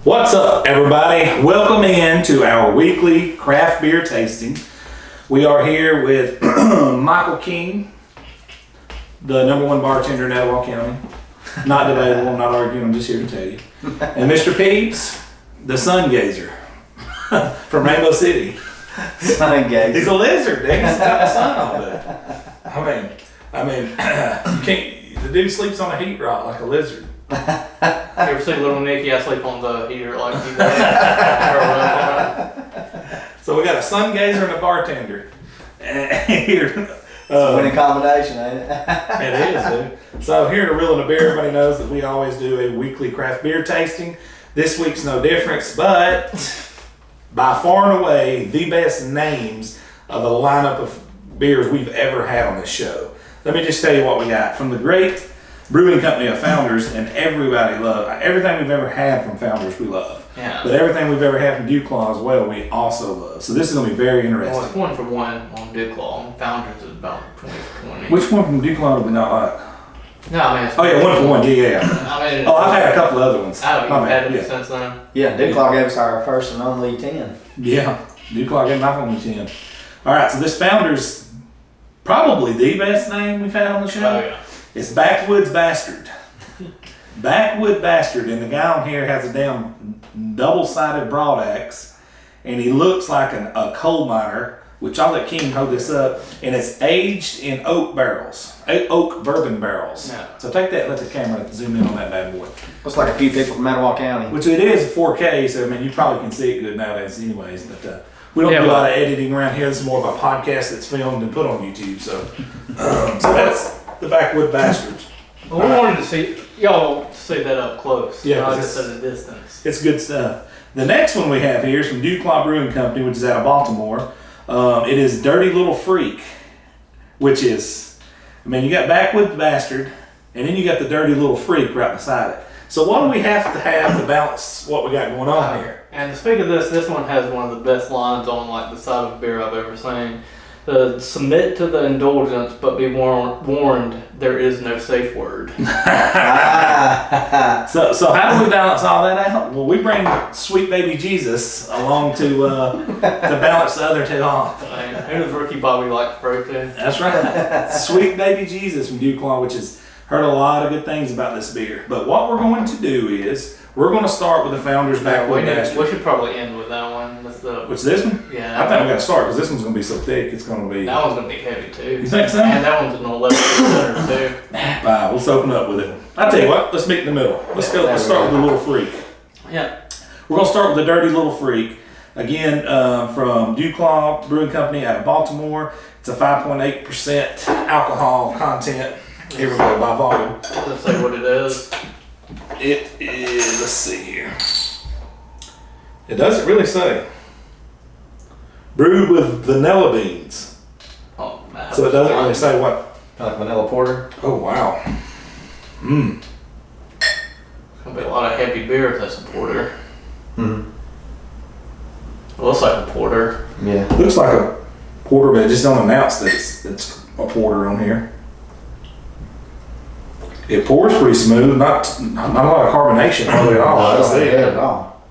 What's up, everybody? Welcome in to our weekly craft beer tasting. We are here with Michael King, the #1 bartender in Etowah County. Not debatable, I'm not arguing, I'm just here to tell you. And Mr. Peeps, the sun gazer from Rainbow City. Sun gazer. He's a lizard, dude. He's the type of sun all day. I mean, you can't, the dude sleeps on a heat rock like a lizard. You ever see little Nicky? I sleep on the heater like he does. So we got a sun gazer and a bartender here. It's a winning combination, ain't it? It is, dude. So here to Reelin' a Beer, everybody knows that we always do a weekly craft beer tasting. This week's no difference, but by far and away the best names of a lineup of beers we've ever had on this show. Let me just tell you what we got. From the great brewing company of Founders, and everybody loves everything we've ever had from Founders. We love, Yeah. but everything we've ever had from DuClaw as well, we also love. So this is going to be very interesting. Well, it's 1 for 1 on DuClaw. Founders is about 20. Which one from DuClaw do we not like? No, I mean. It's 1 for 1. Yeah. I mean. Oh, I've had a couple other ones. Oh, you've had Yeah. it since then. Yeah, DuClaw gave us our first and only 10. Yeah, DuClaw gave my only 10. All right, so this Founders, probably the best name we've had on the show. Oh, yeah. It's Backwoods Bastard. Backwood Bastard, and the guy on here has a damn double-sided broad axe, and he looks like a coal miner, which I'll let King hold this up, and it's aged in oak barrels, oak bourbon barrels. Yeah. So take that, let the camera zoom in on that bad boy. Looks like a few people from Etowah County. Which it is 4K, so I mean, you probably can see it good nowadays anyways, but we don't do a lot of editing around here. This is more of a podcast that's filmed and put on YouTube, so that's the Backwood Bastards. Well, we wanted to see y'all see that up close. Yeah, not 'cause just at a distance. It's good stuff. The next one we have here is from DuClaw Brewing Company, which is out of Baltimore. It is Dirty Little Freak, which is, I mean, you got Backwoods Bastard, and then you got the Dirty Little Freak right beside it. So what do we have to balance what we got going on here? And to speak of this one has one of the best lines on like the side of a beer I've ever seen. Submit to the indulgence, but be warned, there is no safe word. So how do we balance all that out? Well, we bring Sweet Baby Jesus along to balance the other two off. Who does Ricky Bobby like to throw to? That's right. Sweet Baby Jesus from DuClaw, which has heard a lot of good things about this beer. But what we're going to do is we're going to start with the Founders Backwood Bastard. We should probably end with that one. Which this one? Yeah. I think we got to start because this one's going to be so thick. It's going to be. That one's going to be heavy too. You think so? And that one's an 11% too. Fine, let's open up with it. I tell you what, let's meet in the middle. Let's go. Let's start with the Little Freak. Yeah. We're going to start with the Dirty Little Freak. Again, from DuClaw Brewing Company out of Baltimore. It's a 5.8% alcohol content. Here we go, by volume. Let's say what it is. It is, let's see here. It doesn't really say. Brewed with vanilla beans. Oh, man. So it doesn't really say what. Like vanilla porter. Oh, wow. Mmm. It's going to be a lot of heavy beer if that's a porter. Mm-hmm. It looks like a porter. Yeah. Looks like a porter, but it just don't announce that it's a porter on here. It pours pretty smooth, not a lot of carbonation hardly at all. No, Let's not see. good at all.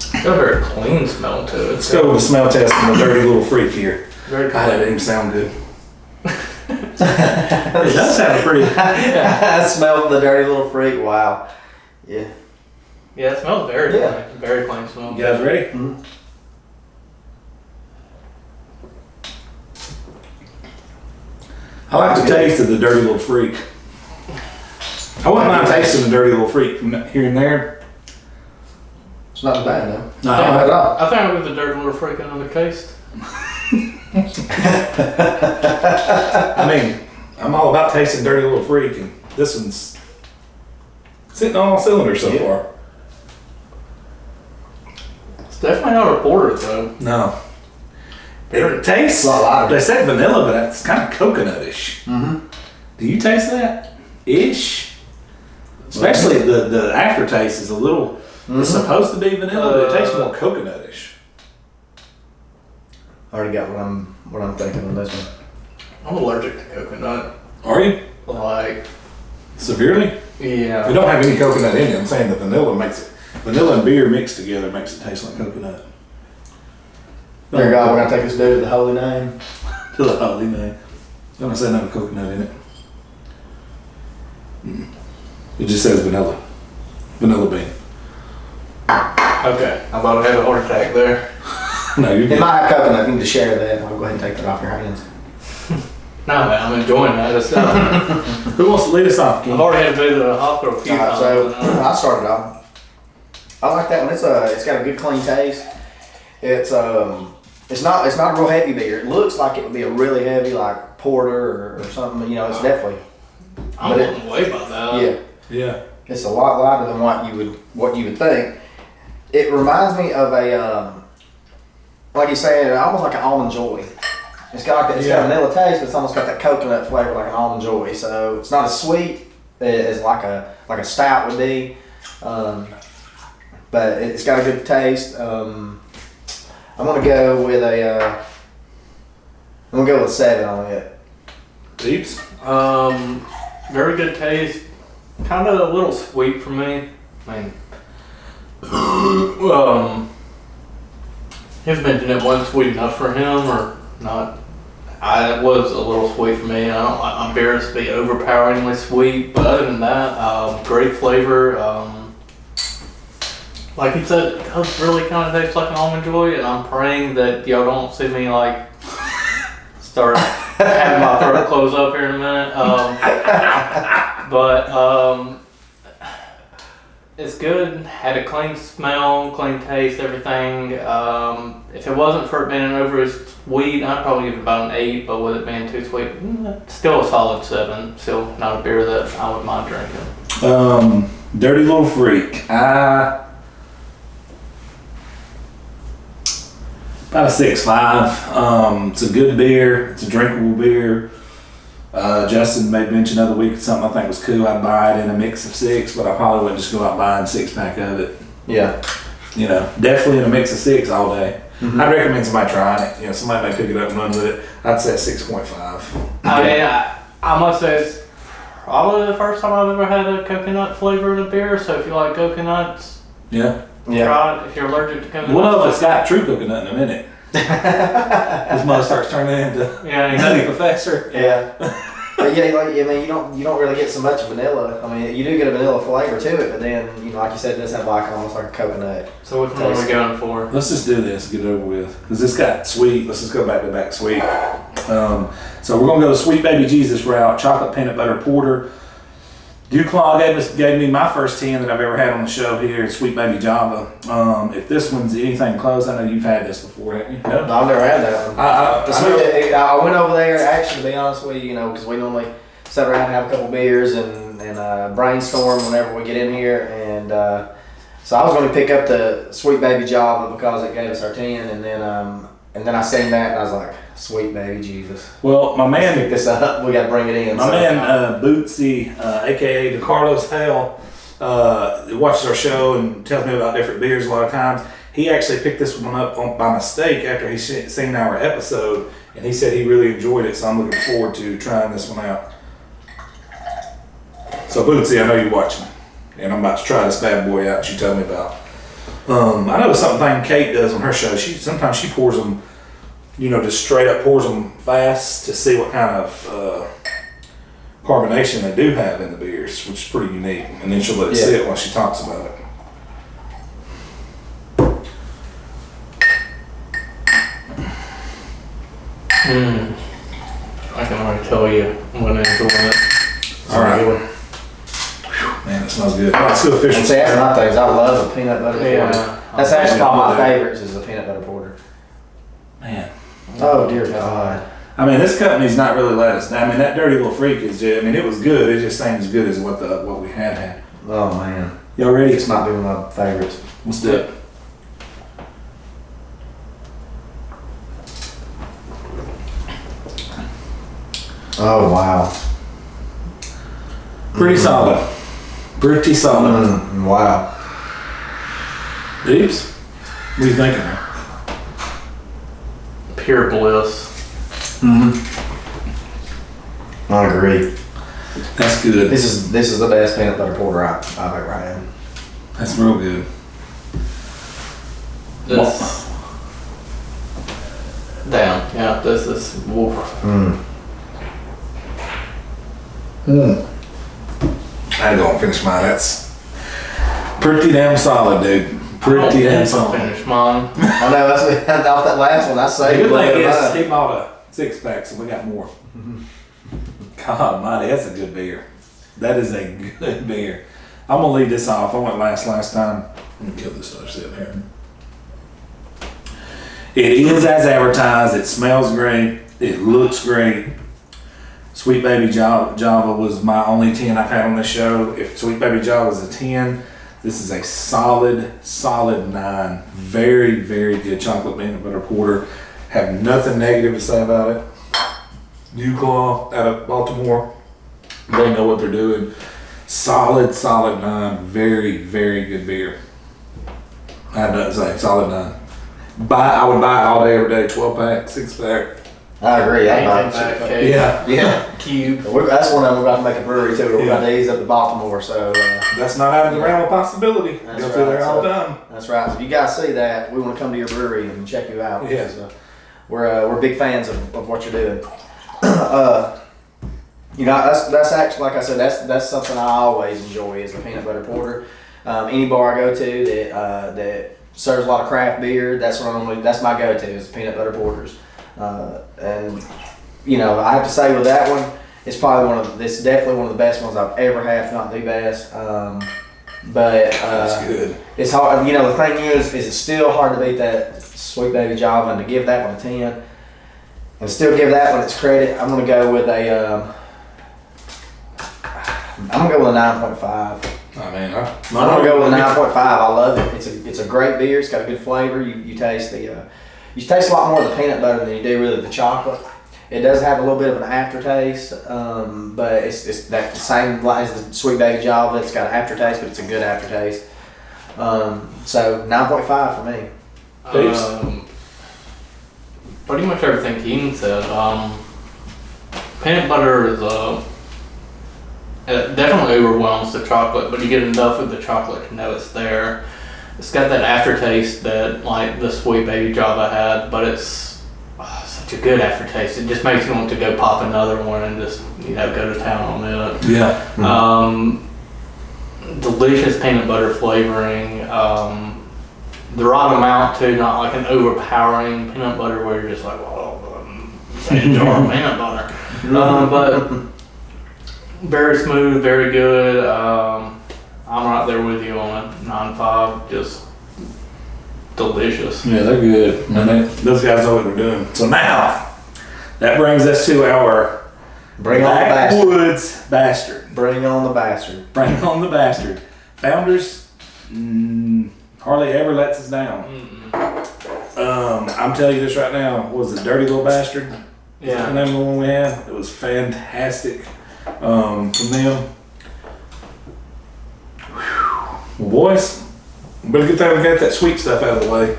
It's got a very clean smell to it. Let's go with the smell test on the Dirty Little Freak here. Very God, that didn't even sound good. It does sound pretty. I smell the Dirty Little Freak. Wow. Yeah. Yeah, it smells very Yeah. clean. Very clean smell. You guys ready? Mm-hmm. I like the taste of the Dirty Little Freak. I wouldn't mind tasting the Dirty Little Freak from here and there. It's not bad, though. No, Not at all. I think I'll give the Dirty Little Freak another taste. I mean, I'm all about tasting Dirty Little Freak, and this one's sitting on all cylinders so far. It's definitely not a porter though. No. It tastes, It's a lot lighter. they said vanilla, but it's kind of coconut-ish. Mm-hmm. Do you taste that? Ish? Especially the aftertaste is a little, it's supposed to be vanilla, but it tastes more coconut-ish. I already got what I'm thinking on this one. I'm allergic to coconut. Are you? Like, Severely? yeah. We don't have any coconut in it. I'm saying the vanilla and beer mixed together makes it taste like coconut. There you go. We're gonna take this dude to the holy name. To the holy name. Don't say no coconut in it. It just says vanilla. Vanilla bean. Okay, I'm about to have a heart attack there. No, you're It good. might have coconut. If you can just share that, I'll go ahead and take that off your hands. No, man, I'm enjoying that. It's, Who wants to lead us off, Ken? I've already had to visit a hospital a few Alright, times. so and, I started off. I like that one. It's got a good clean taste. It's not a real heavy beer. It looks like it would be a really heavy like porter or something. You know, it's definitely. I'm blown away by that. Yeah, Yeah. it's a lot lighter than what you would think. It reminds me of a like you said, almost like an almond joy. It's got a vanilla taste, but it's almost got that coconut flavor like an almond joy. So it's not as sweet as like a stout would be, but it's got a good taste. I'm gonna go with I'm gonna go with 7 on it. Deeps? Very good taste. Kind of a little sweet for me. I mean, he was mentioning it wasn't sweet enough for him or not. It was a little sweet for me. I don't like my beers to be overpoweringly sweet, but other than that, great flavor. Like you said, it does really kind of taste like an almond joy, and I'm praying that y'all don't see me like start having my throat close up here in a minute. But it's good. Had a clean smell, clean taste, everything. If it wasn't for it being over sweet, I'd probably give it about an 8. But with it being too sweet, still a solid 7. Still not a beer that I would mind drinking. Dirty Little Freak. About a 6.5. It's a good beer. It's a drinkable beer. Justin made mention the other week of something I think was cool. I'd buy it in a mix of 6, but I probably wouldn't just go out buying a 6-pack of it. Yeah. You know, definitely in a mix of 6 all day. Mm-hmm. I'd recommend somebody trying it. You know, somebody may pick it up and run with it. I'd say 6.5. I mean, I must say it's probably the first time I've ever had a coconut flavor in a beer. So if you like coconuts, Yeah. try it. If you're allergic to coconuts, We'll know if it's got true coconut in a minute. His mother starts turning into Nutty Professor. Yeah. But yeah, like, I mean, you don't really get so much vanilla. I mean, you do get a vanilla flavor to it, but then, you know, like you said, it does have like almost like a coconut. So which one are we going for? Let's just do this, get it over with. Because this got sweet. Let's just go back to back sweet. So we're going to go the Sweet Baby Jesus route. Chocolate peanut butter porter. DuClaw gave me my first 10 that I've ever had on the show here at Sweet Baby Java. If this one's anything close, I know you've had this before, haven't you? No, I've never had that one. I went over there, actually, to be honest with you, because we normally sit around and have a couple beers and brainstorm whenever we get in here. And so I was going to pick up the Sweet Baby Java because it gave us our 10. And then I seen that and I was like, Sweet Baby Jesus. Well, my man, pick this up. We got to bring it in. My man Bootsy, aka DeCarlos Hell, watches our show and tells me about different beers a lot of times. He actually picked this one up by mistake after he seen our episode, and he said he really enjoyed it. So I'm looking forward to trying this one out. So Bootsy, I know you're watching, and I'm about to try this bad boy out that you told me about. I know it's something Kate does on her show. Sometimes she pours them, you know, just straight up pours them fast to see what kind of carbonation they do have in the beers, which is pretty unique. And then she'll let it sit while she talks about it. I can already tell you I'm going to enjoy it. All right. Man, it smells good. Let's do official. See, that's my things. I love the peanut butter porter. Yeah. That's actually one of my favorites is the peanut butter porter. Man. Oh, dear God. I mean, this company's not really let us down. I mean, that Dirty Little Freak is just, I mean, it was good. It just ain't as good as what we had. Oh, man. Y'all ready? This might be one of my favorites. Let's do it. Oh, wow. Pretty solid. Pretty solid. Wow. Deeps? What are you thinking? pure bliss. I agree. That's good. This is the best peanut butter porter I've ever had. That's real good. This down. Yeah, this is woof. I had to go and finish mine. That's pretty damn solid, dude. Pretty damn solid. Finish mine. I know, that's off that last one. I The saved good thing is, it. he bought a 6-pack, so we got more. God, mighty, that's a good beer. That is a good beer. I'm gonna leave this off. I went last time. Let me kill this other sip here. It is as advertised. It smells great. It looks great. Sweet Baby Java was my only 10 I've had on this show. If Sweet Baby Java is a 10, this is a solid 9. Very, very good chocolate peanut butter porter. Have nothing negative to say about it. DuClaw out of Baltimore. They know what they're doing. Solid 9. Very, very good beer. I have nothing to say. Solid 9. I would buy it all day, every day. 12-pack, 6-pack. I agree. Yeah. Cube. That's one of them we're about to make a brewery too. We're about to ease up to Baltimore, so That's not out of the realm of possibility. That's Go through there right. all the time. that's right. So if you guys see that, we want to come to your brewery and check you out. Yeah. because, we're big fans of what you're doing. That's actually, like I said, that's something I always enjoy is a peanut butter porter. Any bar I go to that serves a lot of craft beer, that's my go-to is peanut butter porters. And I have to say with that one, it's definitely one of the best ones I've ever had, if not the best. That's good. It's hard. The thing is it's still hard to beat that Sweet Baby Java, and to give that one a 10, and still give that one its credit, I'm gonna go with a 9.5. I mean, I'm gonna go with a 9.5. I love it. It's a great beer. It's got a good flavor. You taste you taste a lot more of the peanut butter than you do really the chocolate. It does have a little bit of an aftertaste, but it's that the same as the Sweet Baby Java. It's got an aftertaste, but it's a good aftertaste. So 9.5 for me. Pretty much everything Keenan said. Peanut butter is it definitely overwhelms the chocolate, but you get enough of the chocolate to know it's there. It's got that aftertaste that like the Sweet Baby Java had, but it's such a good aftertaste. It just makes you want to go pop another one and just go to town on it. Yeah. Delicious peanut butter flavoring. The right amount too, not like an overpowering peanut butter where you're just like, a jar of peanut butter. But very smooth, very good. I'm right there with you on it. 9.5, just delicious. Yeah, they're good. Those guys know what they're doing. So now, that brings us to our Backwoods Bastard. Bring on the bastard. Bring on the Bastard. Founders hardly ever lets us down. I'm telling you this right now. Was it Dirty Little Bastard? Yeah. The name of the one we had. It was fantastic from them. Well, boys, but a good thing we got that sweet stuff out of the way.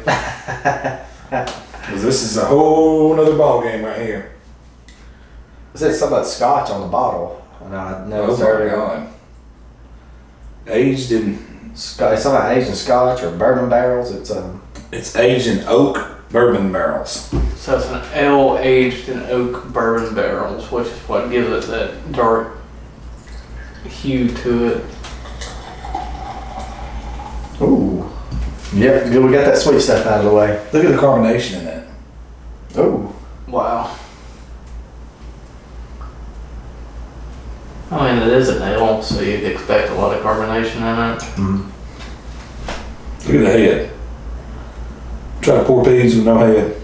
Because this is a whole nother ball game right here. It says something about scotch on the bottle. And I know it's earlier. God. Aged in... It's something about aged in scotch or bourbon barrels. It's aged in oak bourbon barrels. So it's an ale aged in oak bourbon barrels, which is what gives it that dark hue to it. Ooh. Yep, good. We got that sweet stuff out of the way. Look at the carbonation in that. Ooh. Wow. I mean, it is an ale, so you'd expect a lot of carbonation in it. Look at the head. Try to pour peas with no head.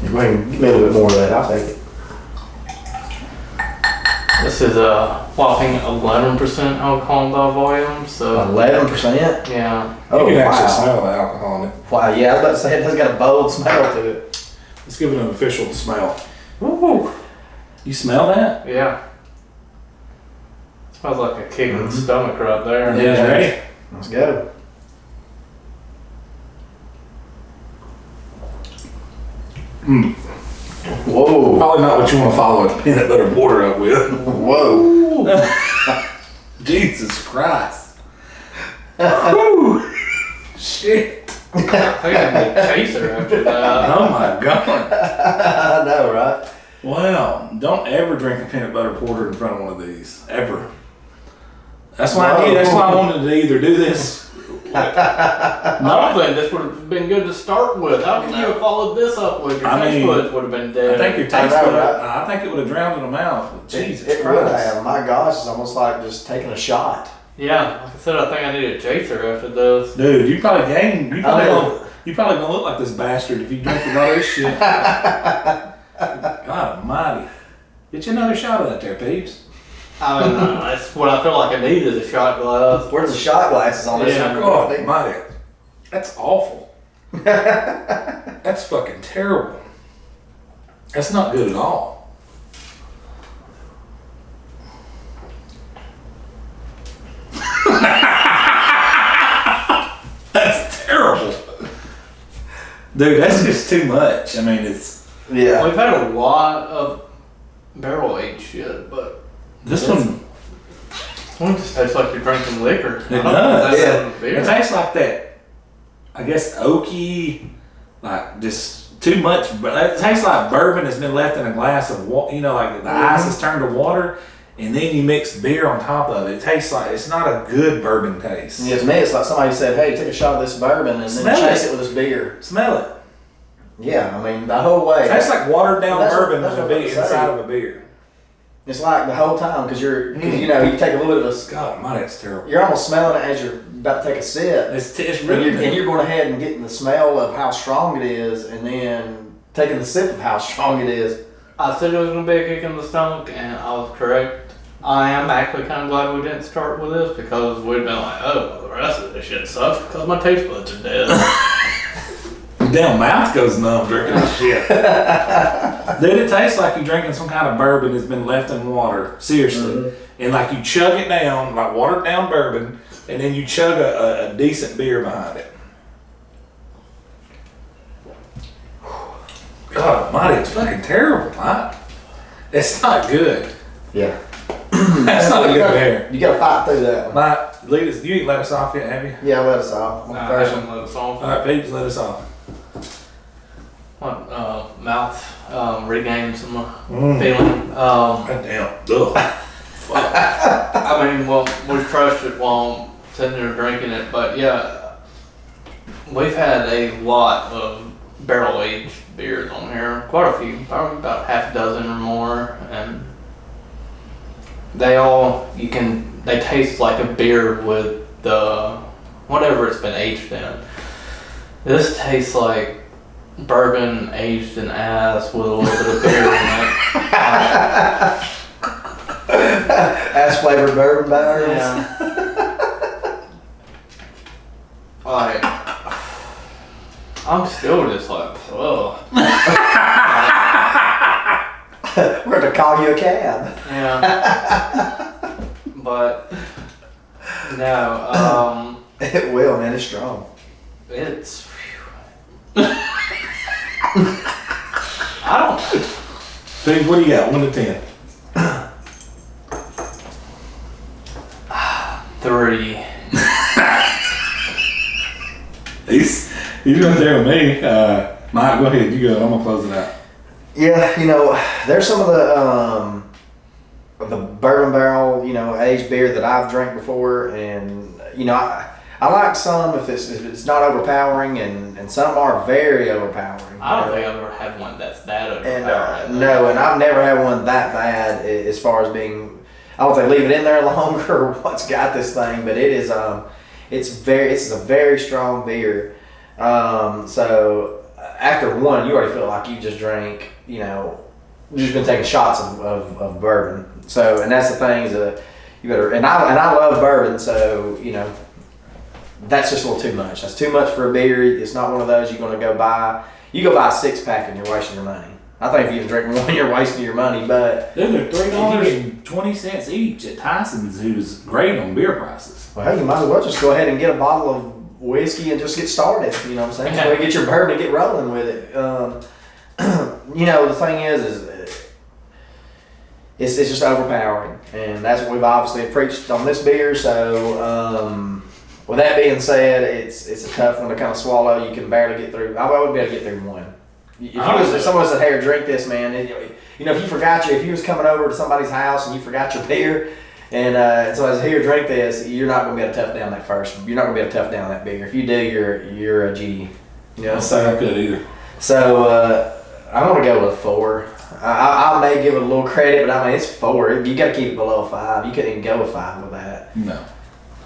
If we can get a little bit more of that, I'll take it. This is a whopping 11% alcohol by volume, so 11%? yeah. Oh, You can actually wow. smell the alcohol in it. Wow, yeah, I was about to say it has got a bold smell to it. Let's give it an official smell. Ooh. You smell that? Yeah. Smells like a kick in the stomach right there. Yeah, ready? Let's go. Whoa. Probably not what you want to follow a peanut butter border up with. Whoa. Jesus Christ. Whew. Shit. I got a chaser after that. Oh my God. I know, right? Wow. Don't ever drink a peanut butter porter in front of one of these. Ever. That's why I wanted to either do this. I don't think this would have been good to start with. How can you have followed this up with your taste buds would have been dead? I think your taste bud, I think it would have drowned in the mouth. Jesus it Christ. would have. My gosh, it's almost like just taking a shot. Yeah, like I said, I think I need a chaser after this. Dude, you probably gained. You probably gonna look like this bastard if you drink a lot of this shit. God almighty. Get you another shot of that there, peeps. I mean, that's what I feel like I need is a shot glass. Where's the shot glasses on this? Yeah. God almighty. That's awful. That's fucking terrible. That's not good at all. That's terrible. Dude, that's just too much. I mean, it's... Yeah. We've had a lot of barrel aged shit, but This one... it just tastes like you're drinking liquor. It does. Yeah. It tastes like that, I guess, oaky, like just too much. But it tastes like bourbon has been left in a glass of water. You know, like the ice has turned to water, and then you mix beer on top of it. It tastes like it's not a good bourbon taste. Yeah, to me, it's like somebody said, "Hey, take a shot of this bourbon and then chase it with this beer." Smell it. Yeah, I mean the whole way. It tastes like watered down bourbon that's with a what beer I'm saying. inside of a beer. It's like the whole time because you know, you take a little bit of a. God, my, that's terrible. You're almost smelling it as you're about to take a sip. It's And really you're going ahead and getting the smell of how strong it is, and then taking the sip of how strong it is. I said it was going to be a kick in the stomach, and I was correct. I am actually kind of glad we didn't start with this because we'd been like, oh, well, the rest of this shit sucks because my taste buds are dead. damn mouth goes numb drinking this shit. Dude, it tastes like you're drinking some kind of bourbon that's been left in water. Seriously. Mm-hmm. And like you chug it down, like watered down bourbon, and then you chug a decent beer behind it. God almighty, it's fucking terrible, Mike. It's not good. Yeah. That's not a good beer. You gotta fight through that one. Mike, lead us, you ain't let us off yet, have you? Yeah, let us off. I First haven't let us off. Alright, peeps, let us off. Mouth regained some feeling. God damn. Ugh. I mean, well, we crushed it while sitting there drinking it, but yeah, we've had a lot of barrel aged beers on here, quite a few, probably about half a dozen or more, and they taste like a beer with the whatever it's been aged in. This tastes like bourbon aged in ass with a little bit of beer in it. ass flavored bourbon barrels. Yeah. Like, I'm still just like, ugh. We're gonna call you a cab. Yeah. But no, It will, man. It's strong. it's. I don't. Dude, what do you got? 1 to 10. 3. He's right there with me. Mike, go ahead. You go. I'm gonna close it out. Yeah, you know, there's some of the bourbon barrel, you know, aged beer that I've drank before, and you know, I like some if it's not overpowering, and some are very overpowering. I don't think I've ever had one that's that overpowering. And no, and I've never had one that bad as far as being. I don't think leave it in there longer or what's got this thing, but it is it's a very strong beer. So after one, you already feel like you just drank, you know, you've just been taking shots of bourbon. So, and that's the thing is you better, and I love bourbon, so you know, that's just a little too much. That's too much for a beer. It's not one of those you're gonna go buy. You go buy a 6-pack and you're wasting your money. I think if you can drink one, you're wasting your money. But dude, they're $3.20 each at Tyson's, who's great on beer prices. well, you might as well just go ahead and get a bottle of whiskey and just get started. You know what I'm saying? Go ahead and get your bourbon and get rolling with it. You know, the thing is it's just overpowering, and that's what we've obviously preached on this beer. So, with that being said, it's a tough one to kind of swallow. You can barely get through. I would be able to get through one. If someone said, "Hey, drink this, man," you know, if you was coming over to somebody's house and you forgot your beer, and so I said, "Here, drink this," you're not gonna be able to tough down that first. You're not gonna be able to tough down that beer. If you do, you're a G. You know, I don't say I could either. So I'm gonna go with 4. I may give it a little credit, but I mean it's 4. You got to keep it below 5. You couldn't even go with 5 with that. No.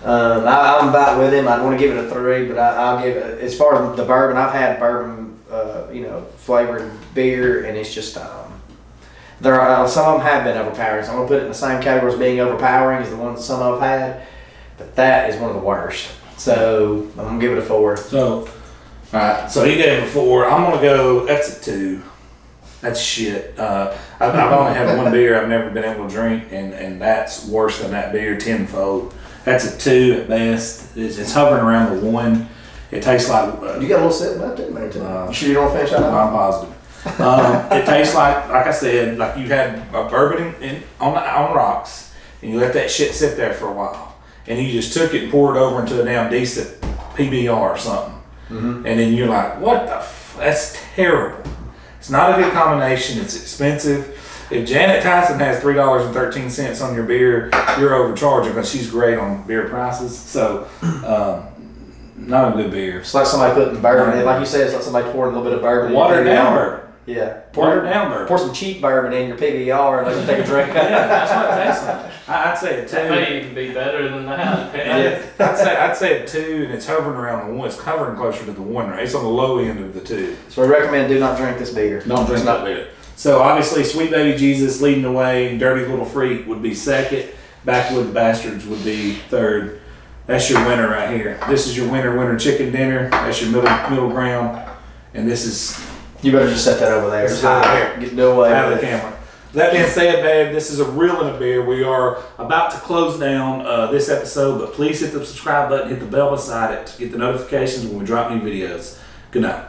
I'm about with him. I'd want to give it a 3, but I'll give it, as far as the bourbon, I've had bourbon, you know, flavored beer, and it's just there are some of them have been overpowering. So I'm gonna put it in the same category as being overpowering as the ones some I've had, but that is one of the worst. So I'm gonna give it a 4. So, all right. So he gave it a 4. I'm gonna go. That's a 2. That's shit. I've only had one beer I've never been able to drink, and that's worse than that beer tenfold. That's a 2 at best. It's hovering around the 1. It tastes like. You got a little sip left in there too. You sure you don't finish that? I'm positive. It tastes like I said, like you had a bourbon on rocks, and you let that shit sit there for a while, and you just took it and poured it over into a damn decent PBR or something, and then you're like, what the? That's terrible. It's not a good combination. It's expensive. If Janet Tyson has $3.13 on your beer, you're overcharging because she's great on beer prices. So, not a good beer. It's like somebody putting bourbon in. Like you said, it's like somebody pouring a little bit of bourbon in. Watered down bourbon. Yeah. Watered down bourbon. Pour some cheap bourbon in your PBR and let you take a drink. Yeah, that's what it tastes like. I'd say a 2. That may even be better than that. Yeah. I'd say a 2, and it's hovering around the 1. It's hovering closer to the 1, right? It's on the low end of the 2. So we recommend do not drink this beer. Don't drink that beer. So obviously, Sweet Baby Jesus leading the way. Dirty Little Freak would be 2nd. Backwoods Bastards would be 3rd. That's your winner right here. This is your winner chicken dinner. That's your middle ground, and this is. You better just set that over there. Just high. Get away Out of with the it. camera. That being said, babe, this is a reel and a beer. We are about to close down this episode, but please hit the subscribe button, hit the bell beside it to get the notifications when we drop new videos. Good night.